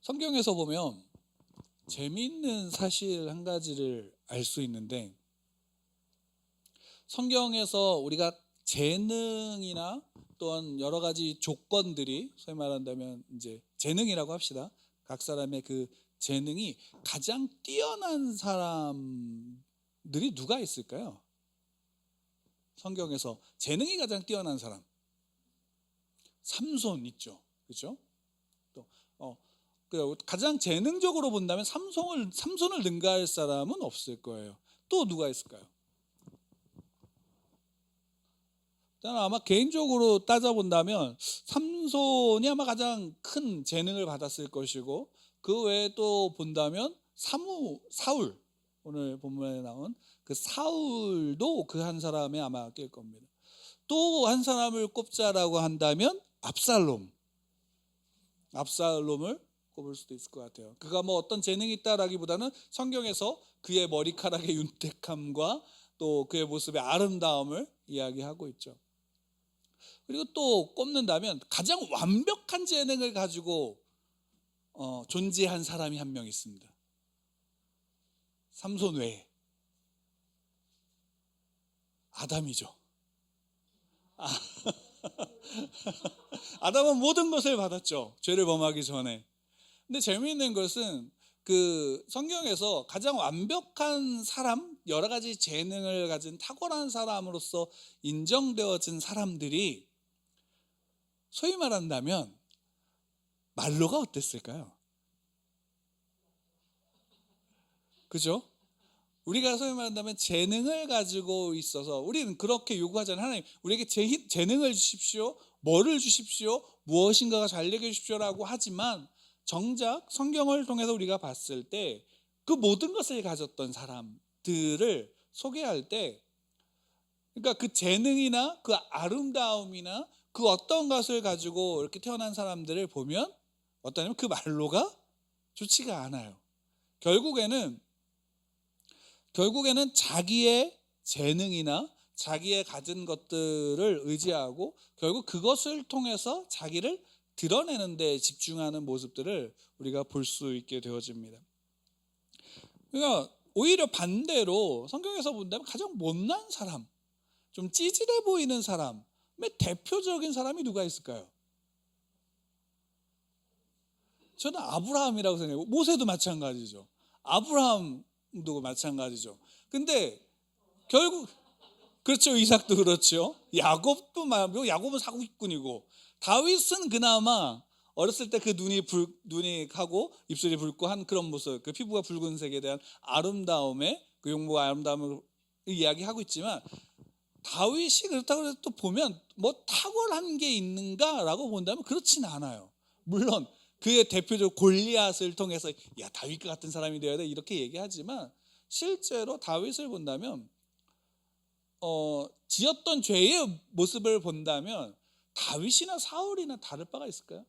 성경에서 보면 재미있는 사실 한 가지를 알 수 있는데, 성경에서 우리가 재능이나 또한 여러 가지 조건들이, 소위 말한다면 이제 재능이라고 합시다. 각 사람의 그 재능이 가장 뛰어난 사람들이 누가 있을까요? 성경에서 재능이 가장 뛰어난 사람, 삼손 있죠, 그렇죠? 또 가장 재능적으로 본다면 삼손을 능가할 사람은 없을 거예요. 또 누가 있을까요? 저는 아마 개인적으로 따져본다면 삼손이 아마 가장 큰 재능을 받았을 것이고, 그 외에 또 본다면 사울, 오늘 본문에 나온 그 사울도 그 한 사람에 아마 낄 겁니다. 또 한 사람을 꼽자라고 한다면 압살롬을 꼽을 수도 있을 것 같아요. 그가 뭐 어떤 재능이 있다라기보다는 성경에서 그의 머리카락의 윤택함과 또 그의 모습의 아름다움을 이야기하고 있죠. 그리고 또 꼽는다면 가장 완벽한 재능을 가지고 존재한 사람이 한 명 있습니다. 삼손 외에 아담이죠. 아담은 모든 것을 받았죠, 죄를 범하기 전에. 근데 재미있는 것은 그 성경에서 가장 완벽한 사람, 여러 가지 재능을 가진 탁월한 사람으로서 인정되어진 사람들이 소위 말한다면 말로가 어땠을까요? 그죠? 우리가 소위 말한다면 재능을 가지고 있어서 우리는 그렇게 요구하잖아요. 하나님, 우리에게 재능을 주십시오, 뭐를 주십시오, 무엇인가가 잘 되게 해주십시오라고 하지만, 정작 성경을 통해서 우리가 봤을 때 그 모든 것을 가졌던 사람들을 소개할 때, 그러니까 그 재능이나 그 아름다움이나 그 어떤 것을 가지고 이렇게 태어난 사람들을 보면 어떠냐면 그 말로가 좋지가 않아요. 결국에는 자기의 재능이나 자기의 가진 것들을 의지하고 결국 그것을 통해서 자기를 드러내는 데 집중하는 모습들을 우리가 볼 수 있게 되어집니다. 그러니까 오히려 반대로 성경에서 본다면 가장 못난 사람, 좀 찌질해 보이는 사람의 대표적인 사람이 누가 있을까요? 저는 아브라함이라고 생각해요. 모세도 마찬가지죠. 아브라함도 마찬가지죠. 근데 결국 그렇죠. 이삭도 그렇죠. 야곱도 말고, 야곱은 사기꾼이고, 다윗은 그나마 어렸을 때 그 눈이 하고 입술이 붉고 한 그런 모습, 그 피부가 붉은색에 대한 아름다움의 그 용모가 아름다움을 이야기하고 있지만, 다윗이 그렇다고 해서 또 보면 뭐 탁월한 게 있는가라고 본다면 그렇진 않아요. 물론 그의 대표적 골리앗을 통해서 야, 다윗과 같은 사람이 되어야 돼 이렇게 얘기하지만, 실제로 다윗을 본다면 지었던 죄의 모습을 본다면 다윗이나 사울이나 다를 바가 있을까요?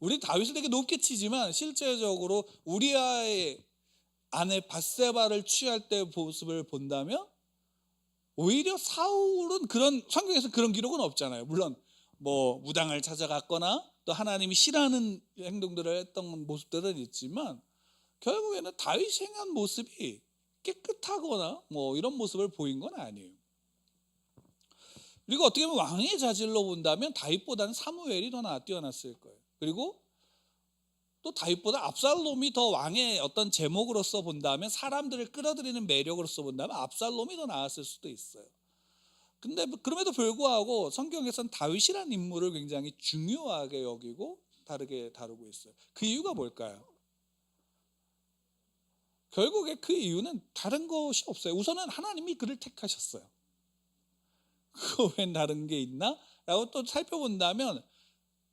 우리 다윗을 되게 높게 치지만 실제적으로 우리아의 아내 밧세바를 취할 때 모습을 본다면 오히려 사울은 성경에서 그런 기록은 없잖아요. 물론 뭐 무당을 찾아갔거나 또 하나님이 싫어하는 행동들을 했던 모습들은 있지만, 결국에는 다윗이 행한 모습이 깨끗하거나 뭐 이런 모습을 보인 건 아니에요. 그리고 어떻게 보면 왕의 자질로 본다면 다윗보다는 사무엘이 더 뛰어났을 거예요. 그리고 또 다윗보다 압살롬이 더 왕의 어떤 제목으로서 본다면, 사람들을 끌어들이는 매력으로서 본다면 압살롬이 더 나았을 수도 있어요. 근데 그럼에도 불구하고 성경에서는 다윗이라는 인물을 굉장히 중요하게 여기고 다르게 다루고 있어요. 그 이유가 뭘까요? 결국에 그 이유는 다른 것이 없어요. 우선은 하나님이 그를 택하셨어요. 그거 웬 다른 게 있나? 라고 또 살펴본다면,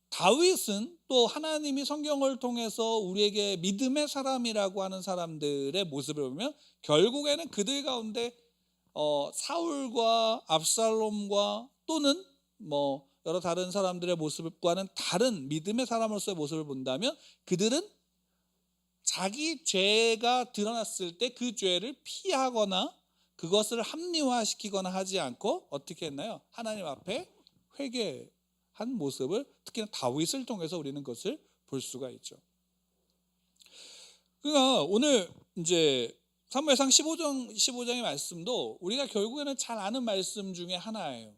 다윗은 또 하나님이 성경을 통해서 우리에게 믿음의 사람이라고 하는 사람들의 모습을 보면 결국에는 그들 가운데 사울과 압살롬과 또는 뭐 여러 다른 사람들의 모습과는 다른 믿음의 사람으로서의 모습을 본다면, 그들은 자기 죄가 드러났을 때 그 죄를 피하거나 그것을 합리화시키거나 하지 않고 어떻게 했나요? 하나님 앞에 회개한 모습을, 특히나 다윗을 통해서 우리는 그것을 볼 볼 수가 있죠. 그러니까 오늘 이제 사무엘상 15장의 말씀도 우리가 결국에는 잘 아는 말씀 중에 하나예요.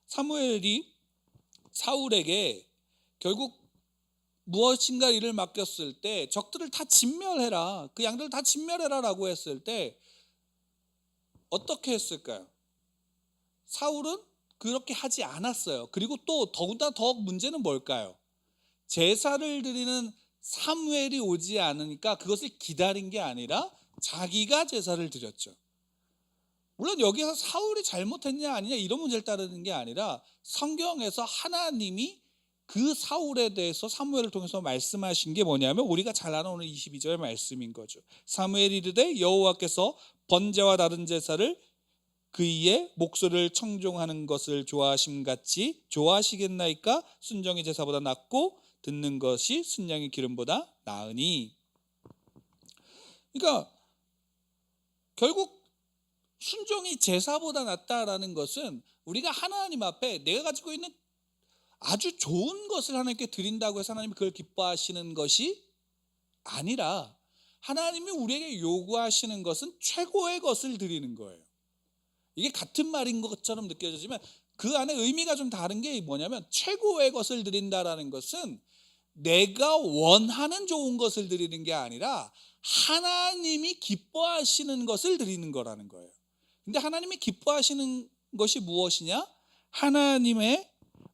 사무엘이 사울에게 결국 무엇인가 일을 맡겼을 때 적들을 다 진멸해라, 그 양들을 다 진멸해라 라고 했을 때 어떻게 했을까요? 사울은 그렇게 하지 않았어요. 그리고 또 더군다나 더 문제는 뭘까요? 제사를 드리는 사무엘이 오지 않으니까 그것을 기다린 게 아니라 자기가 제사를 드렸죠. 물론 여기서 사울이 잘못했냐 아니냐 이런 문제를 따르는 게 아니라 성경에서 하나님이 그 사울에 대해서 사무엘을 통해서 말씀하신 게 뭐냐면 우리가 잘 아는 오늘 22절의 말씀인 거죠. 사무엘이 이르되 여호와께서 번제와 다른 제사를 그이의 목소리를 청종하는 것을 좋아하심같이 좋아하시겠나이까? 순종이 제사보다 낫고 듣는 것이 순양의 기름보다 나으니. 그러니까 결국 순종이 제사보다 낫다라는 것은 우리가 하나님 앞에 내가 가지고 있는 아주 좋은 것을 하나님께 드린다고 해서 하나님이 그걸 기뻐하시는 것이 아니라 하나님이 우리에게 요구하시는 것은 최고의 것을 드리는 거예요. 이게 같은 말인 것처럼 느껴지지만 그 안에 의미가 좀 다른 게 뭐냐면 최고의 것을 드린다라는 것은 내가 원하는 좋은 것을 드리는 게 아니라 하나님이 기뻐하시는 것을 드리는 거라는 거예요. 근데 하나님이 기뻐하시는 것이 무엇이냐? 하나님의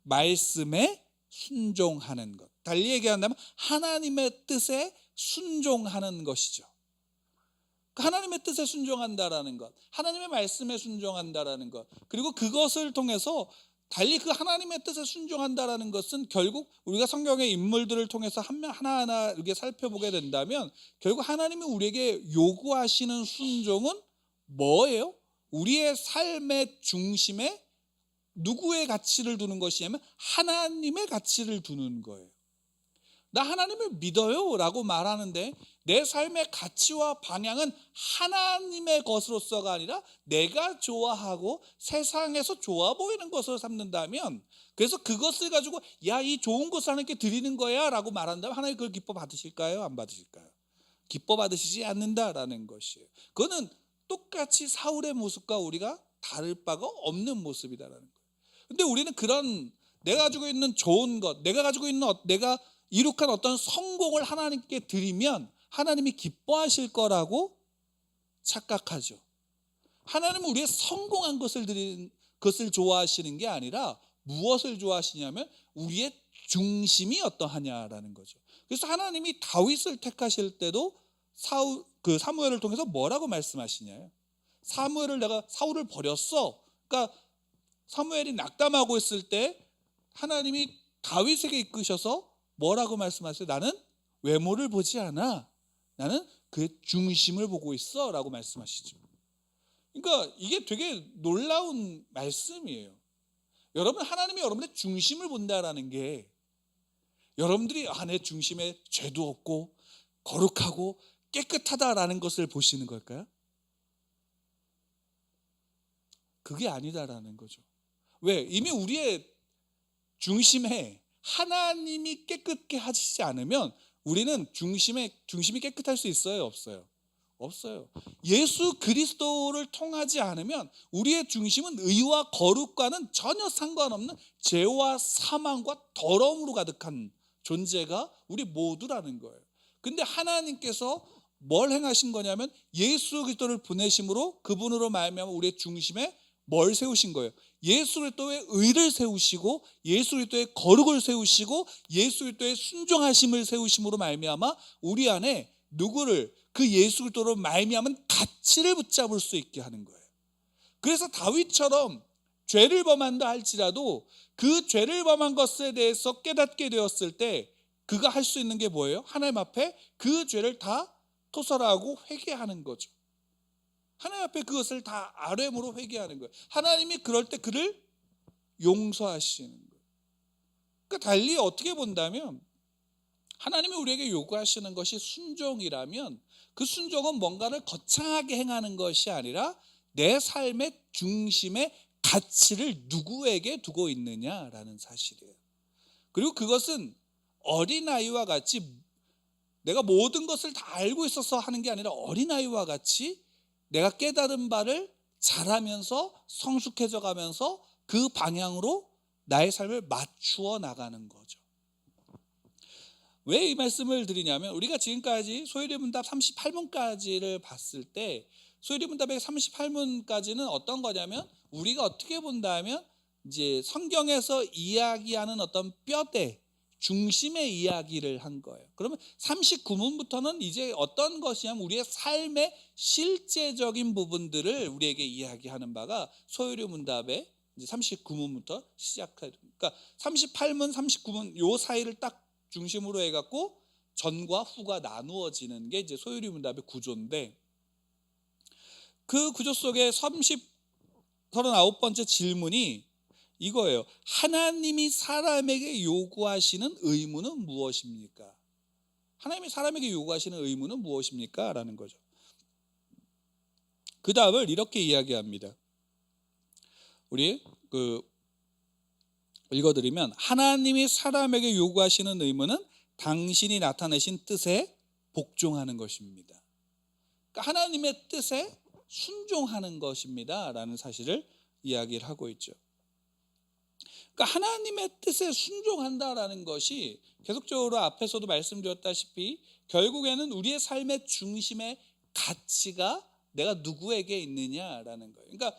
말씀에 순종하는 것. 달리 얘기한다면 하나님의 뜻에 순종하는 것이죠. 하나님의 뜻에 순종한다라는 것, 하나님의 말씀에 순종한다라는 것, 그리고 그것을 통해서 달리 그 하나님의 뜻에 순종한다라는 것은 결국 우리가 성경의 인물들을 통해서 하나하나 이렇게 살펴보게 된다면 결국 하나님이 우리에게 요구하시는 순종은 뭐예요? 우리의 삶의 중심에 누구의 가치를 두는 것이냐면 하나님의 가치를 두는 거예요. 나 하나님을 믿어요 라고 말하는데 내 삶의 가치와 방향은 하나님의 것으로서가 아니라 내가 좋아하고 세상에서 좋아 보이는 것으로 삼는다면, 그래서 그것을 가지고 야, 이 좋은 것을 하나님께 드리는 거야 라고 말한다면 하나님 그걸 기뻐 받으실까요? 안 받으실까요? 기뻐 받으시지 않는다라는 것이에요. 그거는 똑같이 사울의 모습과 우리가 다를 바가 없는 모습이다라는 거예요. 근데 우리는 그런 내가 가지고 있는 좋은 것, 내가 가지고 있는 내가 이룩한 어떤 성공을 하나님께 드리면 하나님이 기뻐하실 거라고 착각하죠. 하나님은 우리의 성공한 것을 드리는 것을 좋아하시는 게 아니라 무엇을 좋아하시냐면 우리의 중심이 어떠하냐라는 거죠. 그래서 하나님이 다윗을 택하실 때도 사무엘을 통해서 뭐라고 말씀하시냐요? 내가 사울을 버렸어. 그러니까 사무엘이 낙담하고 있을 때 하나님이 다윗에게 이끄셔서 뭐라고 말씀하세요? 나는 외모를 보지 않아. 나는 그의 중심을 보고 있어 라고 말씀하시죠. 그러니까 이게 되게 놀라운 말씀이에요. 여러분, 하나님이 여러분의 중심을 본다라는 게 여러분들이 내 중심에 죄도 없고 거룩하고 깨끗하다라는 것을 보시는 걸까요? 그게 아니다라는 거죠. 왜? 이미 우리의 중심에 하나님이 깨끗게 하시지 않으면 우리는 중심이 깨끗할 수 있어요? 없어요? 없어요. 예수 그리스도를 통하지 않으면 우리의 중심은 의와 거룩과는 전혀 상관없는 죄와 사망과 더러움으로 가득한 존재가 우리 모두라는 거예요. 근데 하나님께서 뭘 행하신 거냐면 예수 그리스도를 보내심으로 그분으로 말미암아 우리의 중심에 뭘 세우신 거예요? 예수 그리스도의 의를 세우시고 예수 그리스도의 거룩을 세우시고 예수 그리스도의 순종하심을 세우심으로 말미암아 우리 안에 누구를 그 예수 그리스도로 말미암은 가치를 붙잡을 수 있게 하는 거예요. 그래서 다윗처럼 죄를 범한다 할지라도 그 죄를 범한 것에 대해서 깨닫게 되었을 때 그가 할 수 있는 게 뭐예요? 하나님 앞에 그 죄를 다 토설하고 회개하는 거죠. 하나님 앞에 그것을 다 아뢰므로 회개하는 거예요. 하나님이 그럴 때 그를 용서하시는 거예요. 그러니까 달리 어떻게 본다면 하나님이 우리에게 요구하시는 것이 순종이라면 그 순종은 뭔가를 거창하게 행하는 것이 아니라 내 삶의 중심에 가치를 누구에게 두고 있느냐라는 사실이에요. 그리고 그것은 어린아이와 같이 내가 모든 것을 다 알고 있어서 하는 게 아니라 어린아이와 같이 내가 깨달은 바를 잘하면서 성숙해져 가면서 그 방향으로 나의 삶을 맞추어 나가는 거죠. 왜 이 말씀을 드리냐면 우리가 지금까지 소요리문답 38문까지를 봤을 때 소요리문답의 38문까지는 어떤 거냐면 우리가 어떻게 본다면 이제 성경에서 이야기하는 어떤 뼈대 중심의 이야기를 한 거예요. 그러면 39문부터는 이제 어떤 것이냐면 우리의 삶의 실제적인 부분들을 우리에게 이야기하는 바가 소요리문답의 이제 39문부터 시작해요. 그러니까 38문, 39문 요 사이를 딱 중심으로 해갖고 전과 후가 나누어지는 게 이제 소요리문답의 구조인데 그 구조 속에 39번째 질문이 이거예요. 하나님이 사람에게 요구하시는 의무는 무엇입니까? 하나님이 사람에게 요구하시는 의무는 무엇입니까? 라는 거죠. 그 답을 이렇게 이야기합니다. 우리 읽어드리면 하나님이 사람에게 요구하시는 의무는 당신이 나타내신 뜻에 복종하는 것입니다. 그러니까 하나님의 뜻에 순종하는 것입니다 라는 사실을 이야기를 하고 있죠. 그러니까 하나님의 뜻에 순종한다라는 것이 계속적으로 앞에서도 말씀드렸다시피 결국에는 우리의 삶의 중심의 가치가 내가 누구에게 있느냐라는 거예요. 그러니까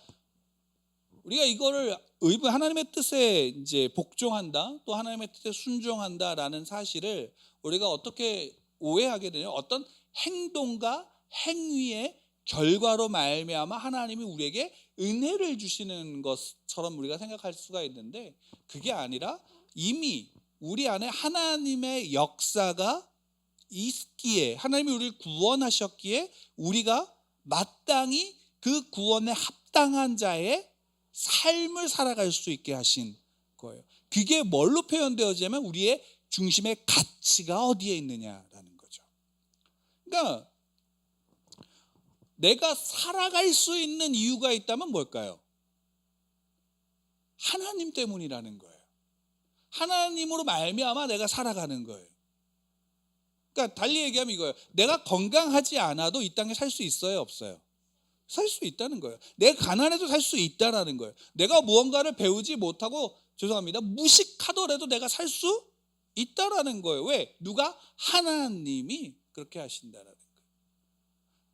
우리가 이거를 하나님의 뜻에 이제 복종한다, 또 하나님의 뜻에 순종한다라는 사실을 우리가 어떻게 오해하게 되냐? 어떤 행동과 행위의 결과로 말미암아 하나님이 우리에게 은혜를 주시는 것처럼 우리가 생각할 수가 있는데 그게 아니라 이미 우리 안에 하나님의 역사가 있기에 하나님이 우리를 구원하셨기에 우리가 마땅히 그 구원에 합당한 자의 삶을 살아갈 수 있게 하신 거예요. 그게 뭘로 표현되어지냐면 우리의 중심의 가치가 어디에 있느냐라는 거죠. 그러니까 내가 살아갈 수 있는 이유가 있다면 뭘까요? 하나님 때문이라는 거예요. 하나님으로 말미암아 내가 살아가는 거예요. 그러니까 달리 얘기하면 이거예요. 내가 건강하지 않아도 이 땅에 살 수 있어요, 없어요? 살 수 있다는 거예요. 내가 가난해도 살 수 있다라는 거예요. 내가 무언가를 배우지 못하고 죄송합니다. 무식하더라도 내가 살 수 있다라는 거예요. 왜? 누가? 하나님이 그렇게 하신다라는 거예요.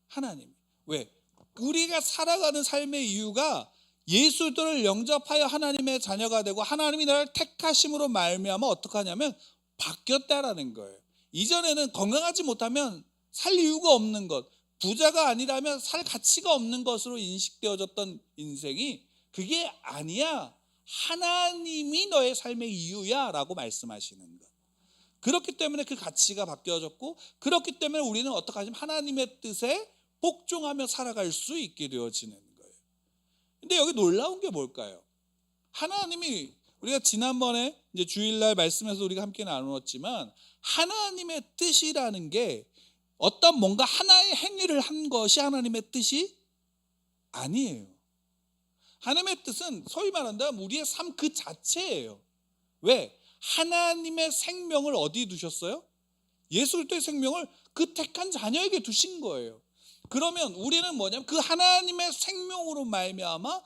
하나님. 왜? 우리가 살아가는 삶의 이유가 예수들을 영접하여 하나님의 자녀가 되고 하나님이 나를 택하심으로 말미암아 어떻게 하냐면 바뀌었다라는 거예요. 이전에는 건강하지 못하면 살 이유가 없는 것, 부자가 아니라면 살 가치가 없는 것으로 인식되어졌던 인생이 그게 아니야. 하나님이 너의 삶의 이유야 라고 말씀하시는 것. 그렇기 때문에 그 가치가 바뀌어졌고 그렇기 때문에 우리는 어떻게 하냐면 하나님의 뜻에 복종하며 살아갈 수 있게 되어지는 거예요. 근데 여기 놀라운 게 뭘까요? 하나님이 우리가 지난번에 이제 주일날 말씀에서 우리가 함께 나누었지만 하나님의 뜻이라는 게 어떤 뭔가 하나의 행위를 한 것이 하나님의 뜻이 아니에요. 하나님의 뜻은 소위 말한다면 우리의 삶 그 자체예요. 왜? 하나님의 생명을 어디에 두셨어요? 예수 그리스도의 생명을 그 택한 자녀에게 두신 거예요. 그러면 우리는 뭐냐면 그 하나님의 생명으로 말미암아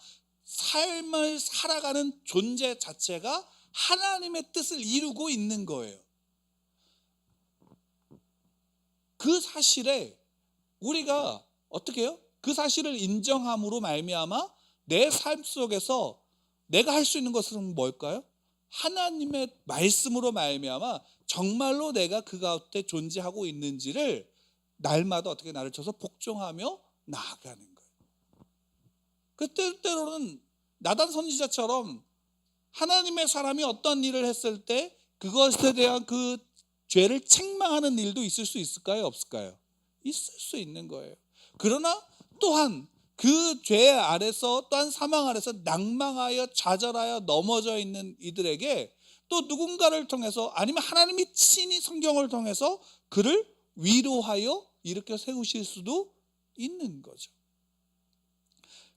삶을 살아가는 존재 자체가 하나님의 뜻을 이루고 있는 거예요. 그 사실에 우리가 어떻게 해요? 그 사실을 인정함으로 말미암아 내 삶 속에서 내가 할 수 있는 것은 뭘까요? 하나님의 말씀으로 말미암아 정말로 내가 그 가운데 존재하고 있는지를 날마다 어떻게 나를 쳐서 복종하며 나아가는 거예요. 그때 때로는 나단 선지자처럼 하나님의 사람이 어떤 일을 했을 때 그것에 대한 그 죄를 책망하는 일도 있을 수 있을까요? 없을까요? 있을 수 있는 거예요. 그러나 또한 그 죄 아래서 또한 사망 아래서 낭망하여 좌절하여 넘어져 있는 이들에게 또 누군가를 통해서 아니면 하나님이 친히 성경을 통해서 그를 위로하여 일으켜 세우실 수도 있는 거죠.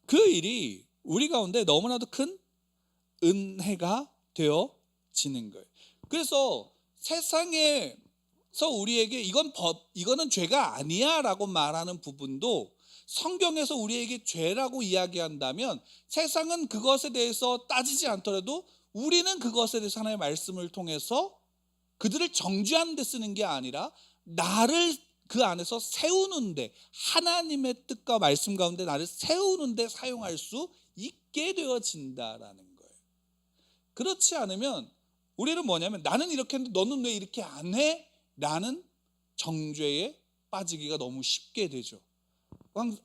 그 일이 우리 가운데 너무나도 큰 은혜가 되어지는 거예요. 그래서 세상에서 우리에게 이거는 죄가 아니야라고 말하는 부분도 성경에서 우리에게 죄라고 이야기한다면 세상은 그것에 대해서 따지지 않더라도 우리는 그것에 대해서 하나님의 말씀을 통해서 그들을 정죄하는 데 쓰는 게 아니라 나를 그 안에서 세우는데, 하나님의 뜻과 말씀 가운데 나를 세우는데 사용할 수 있게 되어진다라는 거예요. 그렇지 않으면 우리는 뭐냐면 나는 이렇게 했는데 너는 왜 이렇게 안 해? 라는 정죄에 빠지기가 너무 쉽게 되죠.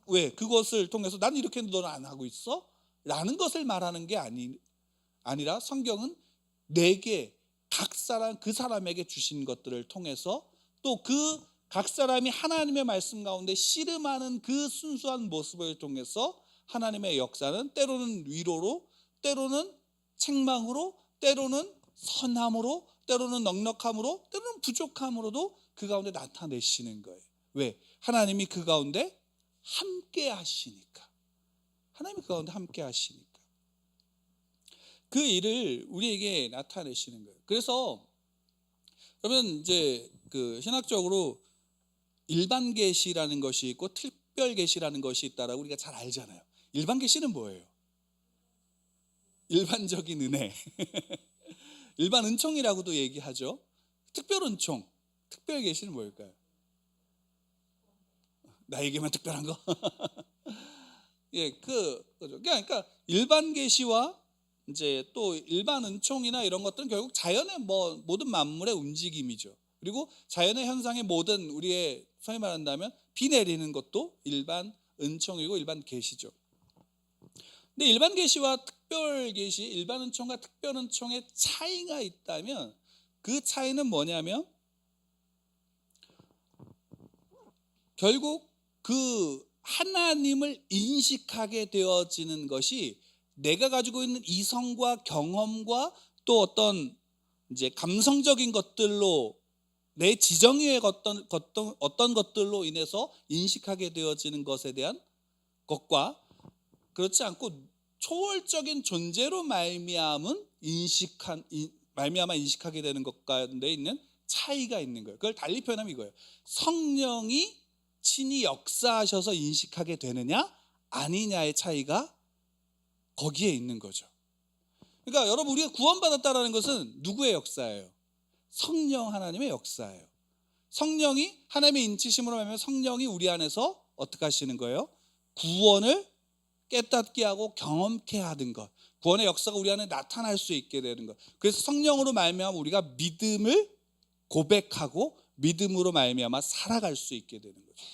왜? 그것을 통해서 나는 이렇게 했는데 너는 안 하고 있어? 라는 것을 말하는 게 아니라 성경은 내게 각 사람 그 사람에게 주신 것들을 통해서 또 그 각 사람이 하나님의 말씀 가운데 씨름하는 그 순수한 모습을 통해서 하나님의 역사는 때로는 위로로, 때로는 책망으로, 때로는 선함으로, 때로는 넉넉함으로, 때로는 부족함으로도 그 가운데 나타내시는 거예요. 왜? 하나님이 그 가운데 함께 하시니까. 하나님이 그 가운데 함께 하시니까. 그 일을 우리에게 나타내시는 거예요. 그래서 그러면 이제 그 신학적으로 일반 계시라는 것이 있고 특별 계시라는 것이 있다라고 우리가 잘 알잖아요. 일반 계시는 뭐예요? 일반적인 은혜. 일반 은총이라고도 얘기하죠. 특별 은총, 특별 계시는 뭘까요? 나에게만 특별한 거? 예, 그거죠. 그러니까 일반 계시와 이제 또 일반 은총이나 이런 것들은 결국 자연의 모든 만물의 움직임이죠. 그리고 자연의 현상의 모든 우리의 소위 말한다면 비 내리는 것도 일반 은총이고 일반 계시죠. 근데 일반 계시와 특별 계시, 일반 은총과 특별 은총의 차이가 있다면 그 차이는 뭐냐면 결국 그 하나님을 인식하게 되어지는 것이 내가 가지고 있는 이성과 경험과 또 어떤 이제 감성적인 것들로 내 지정의 어떤 것들로 인해서 인식하게 되어지는 것에 대한 것과 그렇지 않고 초월적인 존재로 말미암아 인식하게 되는 것 가운데 있는 차이가 있는 거예요. 그걸 달리 표현하면 이거예요. 성령이 친히 역사하셔서 인식하게 되느냐 아니냐의 차이가 거기에 있는 거죠. 그러니까 여러분 우리가 구원받았다라는 것은 누구의 역사예요? 성령 하나님의 역사예요. 성령이 하나님의 인치심으로 말하면 성령이 우리 안에서 어떻게 하시는 거예요? 구원을 깨닫게 하고 경험케 하는 것, 구원의 역사가 우리 안에 나타날 수 있게 되는 것. 그래서 성령으로 말미암아 우리가 믿음을 고백하고 믿음으로 말미암아 살아갈 수 있게 되는 거죠.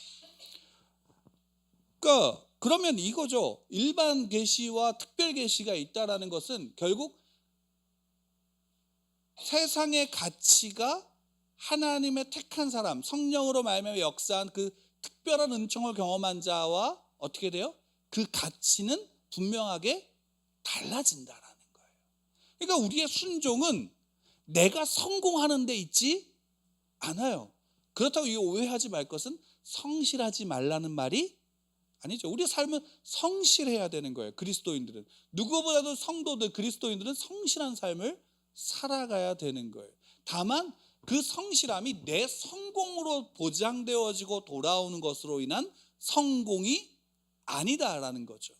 그러니까 그러면 이거죠. 일반 계시와 특별 계시가 있다라는 것은 결국 세상의 가치가 하나님의 택한 사람, 성령으로 말미암아 역사한 그 특별한 은총을 경험한 자와 어떻게 돼요? 그 가치는 분명하게 달라진다라는 거예요. 그러니까 우리의 순종은 내가 성공하는 데 있지 않아요. 그렇다고 이 오해하지 말 것은 성실하지 말라는 말이 아니죠. 우리의 삶은 성실해야 되는 거예요. 그리스도인들은 누구보다도 성도들, 그리스도인들은 성실한 삶을 살아가야 되는 거예요. 다만 그 성실함이 내 성공으로 보장되어지고 돌아오는 것으로 인한 성공이 아니다라는 거죠.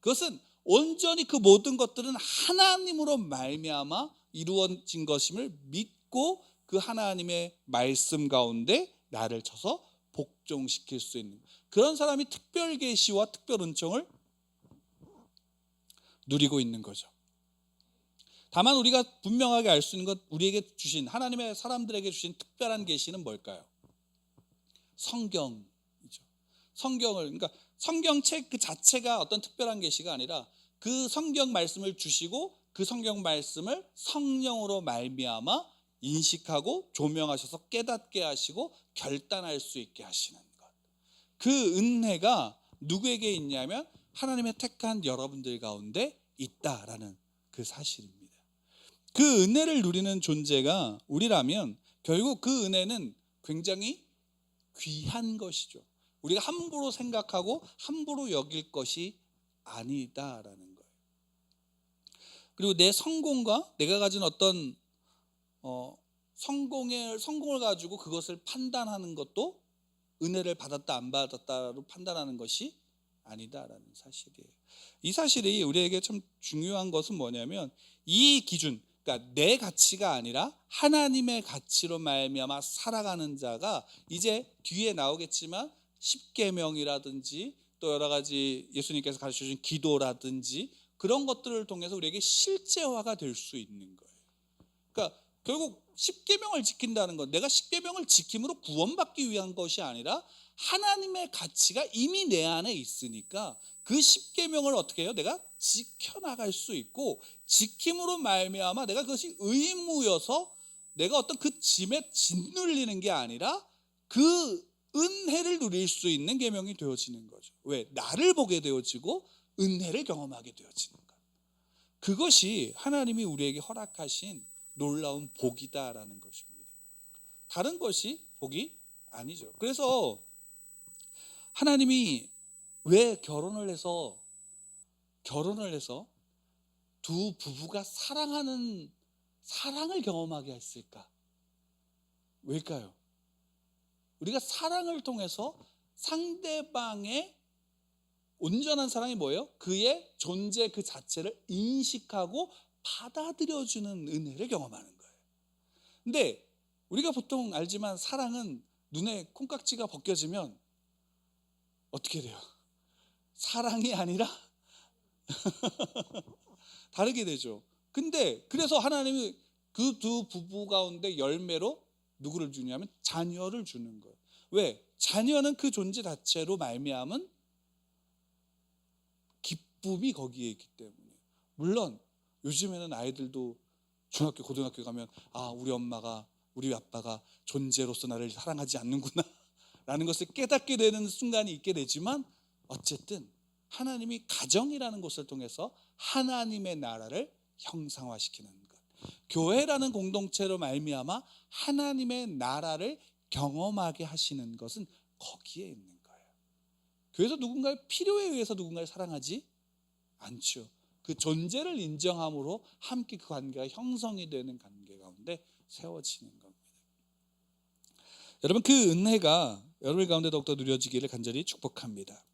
그것은 온전히 그 모든 것들은 하나님으로 말미암아 이루어진 것임을 믿고 그 하나님의 말씀 가운데 나를 쳐서 복종시킬 수 있는 그런 사람이 특별 계시와 특별 은총을 누리고 있는 거죠. 다만 우리가 분명하게 알 수 있는 것, 우리에게 주신 하나님의 사람들에게 주신 특별한 계시는 뭘까요? 성경이죠. 그러니까 성경책 그 자체가 어떤 특별한 계시가 아니라 그 성경 말씀을 주시고 그 성경 말씀을 성령으로 말미암아 인식하고 조명하셔서 깨닫게 하시고 결단할 수 있게 하시는 것. 그 은혜가 누구에게 있냐면 하나님의 택한 여러분들 가운데 있다라는 그 사실입니다. 그 은혜를 누리는 존재가 우리라면 결국 그 은혜는 굉장히 귀한 것이죠. 우리가 함부로 생각하고 함부로 여길 것이 아니다라는 거예요. 그리고 내 성공과 내가 가진 어떤 성공을 가지고 그것을 판단하는 것도 은혜를 받았다 안 받았다로 판단하는 것이 아니다라는 사실이에요. 이 사실이 우리에게 참 중요한 것은 뭐냐면 이 기준, 그러니까 내 가치가 아니라 하나님의 가치로 말미암아 살아가는 자가 이제 뒤에 나오겠지만 십계명이라든지 또 여러 가지 예수님께서 가르쳐 주신 기도라든지 그런 것들을 통해서 우리에게 실제화가 될 수 있는 거예요. 그러니까 결국 십계명을 지킨다는 건 내가 십계명을 지킴으로 구원받기 위한 것이 아니라 하나님의 가치가 이미 내 안에 있으니까 그 십계명을 어떻게 해요? 내가 지켜나갈 수 있고 지킴으로 말미암아 내가 그것이 의무여서 내가 어떤 그 짐에 짓눌리는 게 아니라 그 은혜를 누릴 수 있는 계명이 되어지는 거죠. 왜? 나를 보게 되어지고 은혜를 경험하게 되어지는 것. 그것이 하나님이 우리에게 허락하신 놀라운 복이다라는 것입니다. 다른 것이 복이 아니죠. 그래서 하나님이 왜 결혼을 해서 두 부부가 사랑하는 사랑을 경험하게 했을까? 왜일까요? 우리가 사랑을 통해서 상대방의 온전한 사랑이 뭐예요? 그의 존재 그 자체를 인식하고 받아들여주는 은혜를 경험하는 거예요. 근데 우리가 보통 알지만 사랑은 눈에 콩깍지가 벗겨지면 어떻게 돼요? 사랑이 아니라 다르게 되죠. 근데 그래서 하나님이 그 두 부부 가운데 열매로 누구를 주냐면 자녀를 주는 거예요. 왜? 자녀는 그 존재 자체로 말미암은 기쁨이 거기에 있기 때문에. 물론 요즘에는 아이들도 중학교 고등학교 가면 우리 엄마가 우리 아빠가 존재로서 나를 사랑하지 않는구나 라는 것을 깨닫게 되는 순간이 있게 되지만 어쨌든 하나님이 가정이라는 것을 통해서 하나님의 나라를 형상화시키는 것, 교회라는 공동체로 말미암아 하나님의 나라를 경험하게 하시는 것은 거기에 있는 거예요. 교회에서 누군가의 필요에 의해서 누군가를 사랑하지 않죠. 그 존재를 인정함으로 함께 그 관계가 형성이 되는 관계 가운데 세워지는 겁니다. 여러분, 그 은혜가 여러분 가운데 더욱더 누려지기를 간절히 축복합니다.